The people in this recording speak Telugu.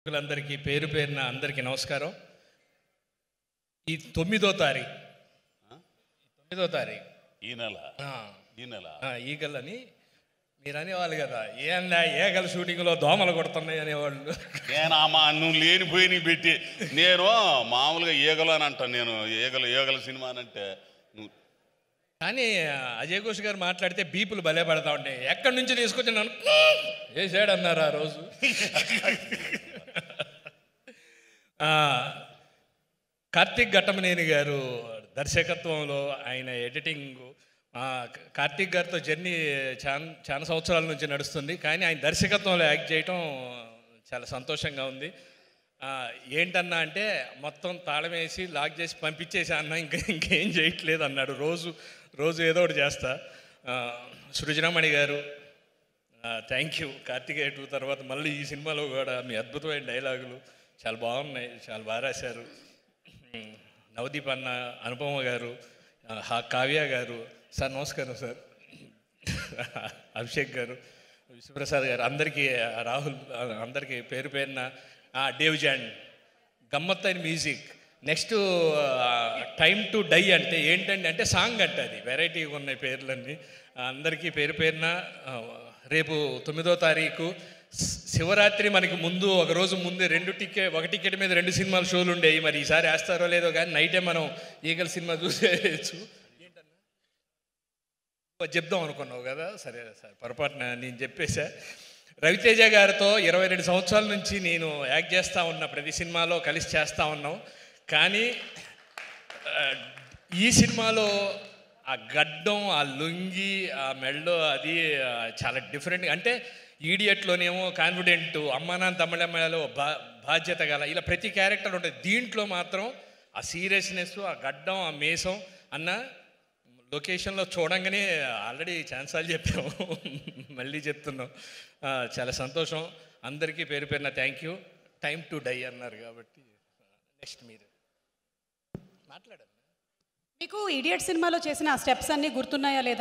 అందరికీ పేరు పేరున అందరికీ నమస్కారం. ఈ 9వ తారీఖు ఈగలని మీరు అనేవాళ్ళు కదా, ఏందా ఏగల షూటింగ్లో దోమలు కొడుతున్నాయి అనేవాళ్ళు. నువ్వు లేనిపోయి పెట్టి నేను మామూలుగా ఈగలు అని అంటాను. నేను ఈగల సినిమా అని అంటే కానీ అజయ్ ఘోష్ గారు మాట్లాడితే బీపులు భలే పడతా ఉంటాయి. ఎక్కడి నుంచి తీసుకొచ్చి నన్ను వేసాడు అన్నారు ఆ రోజు. కార్తీక్ ఘట్టమనేని గారు దర్శకత్వంలో ఆయన ఎడిటింగ్, కార్తీక్ గారితో జర్నీ చాలా సంవత్సరాల నుంచి నడుస్తుంది. కానీ ఆయన దర్శకత్వంలో యాక్ట్ చేయటం చాలా సంతోషంగా ఉంది. ఏంటన్నా అంటే మొత్తం తాళం వేసి లాక్ చేసి పంపించేసి అన్న ఇంకేం చేయట్లేదు అన్నాడు. రోజు ఏదో ఒకటి చేస్తా. సృజనమణి గారు థ్యాంక్ యూ. కార్తికేయ 2 తర్వాత మళ్ళీ ఈ సినిమాలో కూడా మీ అద్భుతమైన డైలాగులు చాలా బాగున్నాయి, చాలా బాగా రాశారు. నవదీప్ అన్న, అనుపమ గారు, కావ్య గారు, సార్ నమస్కారం సార్, అభిషేక్ గారు, విశ్వప్రసాద్ గారు, అందరికీ, రాహుల్, అందరికీ పేరు పేరున, డేవ్ జాన్, గమ్మత్తైన music. Next time to die అంటే ఏంటంటే అంటే సాంగ్ అంటే అది వెరైటీగా ఉన్నాయి పేర్లన్నీ. అందరికీ పేరు పేరున రేపు 9వ తారీఖు శివరాత్రి మనకి ముందు ఒక రోజు ముందే ఒక టికెట్ మీద 2 సినిమాల షోలు ఉండేవి. మరి ఈసారి వేస్తారో లేదో కానీ నైటే మనం ఈగల సినిమా చూసేయచ్చు. ఏంటన్నా చెప్దాం అనుకున్నావు కదా, సరే సార్ పొరపాటున నేను చెప్పేశా. రవితేజ గారితో 22 సంవత్సరాల నుంచి నేను యాక్ట్ చేస్తూ ఉన్నా, ప్రతి సినిమాలో కలిసి చేస్తూ ఉన్నాం. కానీ ఈ సినిమాలో ఆ గడ్డం, ఆ లుంగి, ఆ మెళ్ళో అది చాలా డిఫరెంట్. అంటే ఈడియట్లోనేమో కాన్ఫిడెంట్, అమ్మా నాన్న తమిళమ్మలో బాధ్యత గల, ఇలా ప్రతి క్యారెక్టర్ ఉంటుంది. దీంట్లో మాత్రం ఆ సీరియస్నెస్, ఆ గడ్డం, ఆ మేసం అన్న లొకేషన్లో చూడంగానే ఆల్రెడీ ఛాన్సాలు చెప్పాము, మళ్ళీ చెప్తున్నాం. చాలా సంతోషం. అందరికీ పేరు పేరున thank you. Time to die అన్నారు కాబట్టి నెక్స్ట్ మీరు మాట్లాడండి. మీకు ఇడియట్ సినిమాలో చేసిన ఆ స్టెప్స్ అన్నీ గుర్తున్నాయా లేదా?